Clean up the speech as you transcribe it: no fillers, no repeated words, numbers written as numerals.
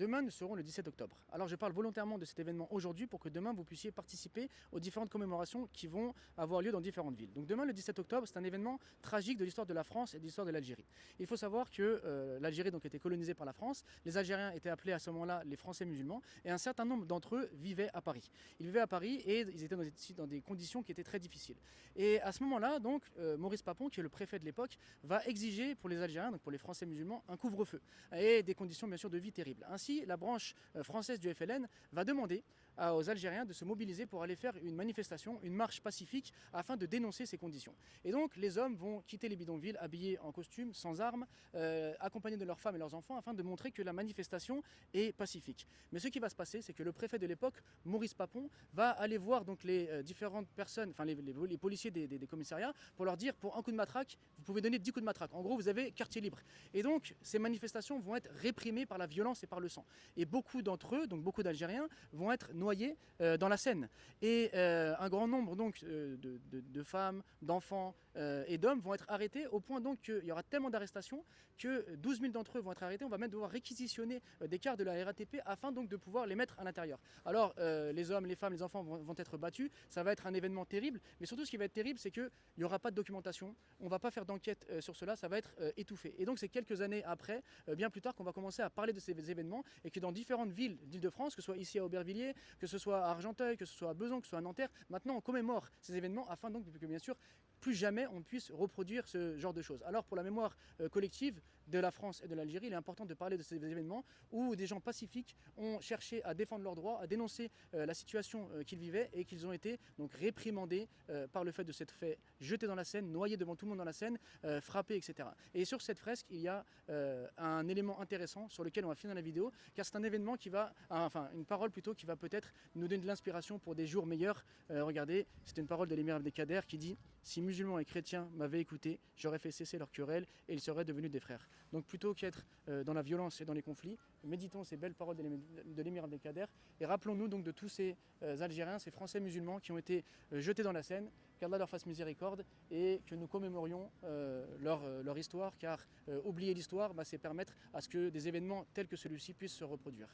demain nous serons le 17 octobre. Alors je parle volontairement de cet événement aujourd'hui pour que demain vous puissiez participer aux différentes commémorations qui vont avoir lieu dans différentes villes. Donc demain le 17 octobre, c'est un événement tragique de l'histoire de la France et de l'histoire de l'Algérie. Il faut savoir que l'Algérie donc était colonisée par la France, les Algériens étaient appelés à ce moment-là les Français musulmans et un certain nombre d'entre eux vivaient à Paris. Ils vivaient à Paris et ils étaient dans des conditions qui étaient très difficiles. Et à ce moment-là, donc Maurice Papon, qui est le préfet de l'époque, va exiger pour les Algériens, donc pour les Français musulmans, un couvre-feu et des conditions bien sûr de vie terribles. Ainsi, la branche française du FLN va demander aux Algériens de se mobiliser pour aller faire une manifestation, une marche pacifique afin de dénoncer ces conditions. Et donc les hommes vont quitter les bidonvilles habillés en costume, sans armes, accompagnés de leurs femmes et leurs enfants afin de montrer que la manifestation est pacifique. Mais ce qui va se passer, c'est que le préfet de l'époque, Maurice Papon, va aller voir donc les différentes personnes, enfin les policiers des commissariats pour leur dire pour un coup de matraque, vous pouvez donner 10 coups de matraque. En gros, vous avez quartier libre. Et donc ces manifestations vont être réprimées par la violence et par le sang. Et beaucoup d'entre eux, donc beaucoup d'Algériens, vont être noyés dans la Seine. Et un grand nombre donc de femmes, d'enfants et d'hommes vont être arrêtés au point donc qu'il y aura tellement d'arrestations que 12 000 d'entre eux vont être arrêtés. On va même devoir réquisitionner des cars de la RATP afin donc de pouvoir les mettre à l'intérieur. Alors les hommes, les femmes, les enfants vont être battus. Ça va être un événement terrible. Mais surtout ce qui va être terrible, c'est qu'il n'y aura pas de documentation. On ne va pas faire d'enquête sur cela. Ça va être étouffé. Et donc c'est quelques années après, bien plus tard, qu'on va commencer à parler de ces événements et que dans différentes villes d'Île-de-France, que ce soit ici à Aubervilliers, que ce soit à Argenteuil, que ce soit à Besançon, que ce soit à Nanterre, maintenant on commémore ces événements afin donc que bien sûr plus jamais on puisse reproduire ce genre de choses. Alors pour la mémoire collective de la France et de l'Algérie, il est important de parler de ces événements où des gens pacifiques ont cherché à défendre leurs droits, à dénoncer la situation qu'ils vivaient et qu'ils ont été donc réprimandés par le fait de s'être fait jeter dans la Seine, noyer devant tout le monde dans la Seine, frappés, etc. Et sur cette fresque, il y a un élément intéressant sur lequel on va finir la vidéo, car c'est un événement qui va, enfin une parole plutôt qui va peut-être nous donner de l'inspiration pour des jours meilleurs. Regardez, c'est une parole de l'émir Abdelkader qui dit « Si musulmans et chrétiens m'avaient écouté, j'aurais fait cesser leur querelle et ils seraient devenus des frères. » Donc plutôt qu'être dans la violence et dans les conflits, méditons ces belles paroles de l'émir Abdelkader et rappelons-nous donc de tous ces Algériens, ces Français musulmans qui ont été jetés dans la Seine, qu'Allah leur fasse miséricorde et que nous commémorions leur histoire, car oublier l'histoire, c'est permettre à ce que des événements tels que celui-ci puissent se reproduire.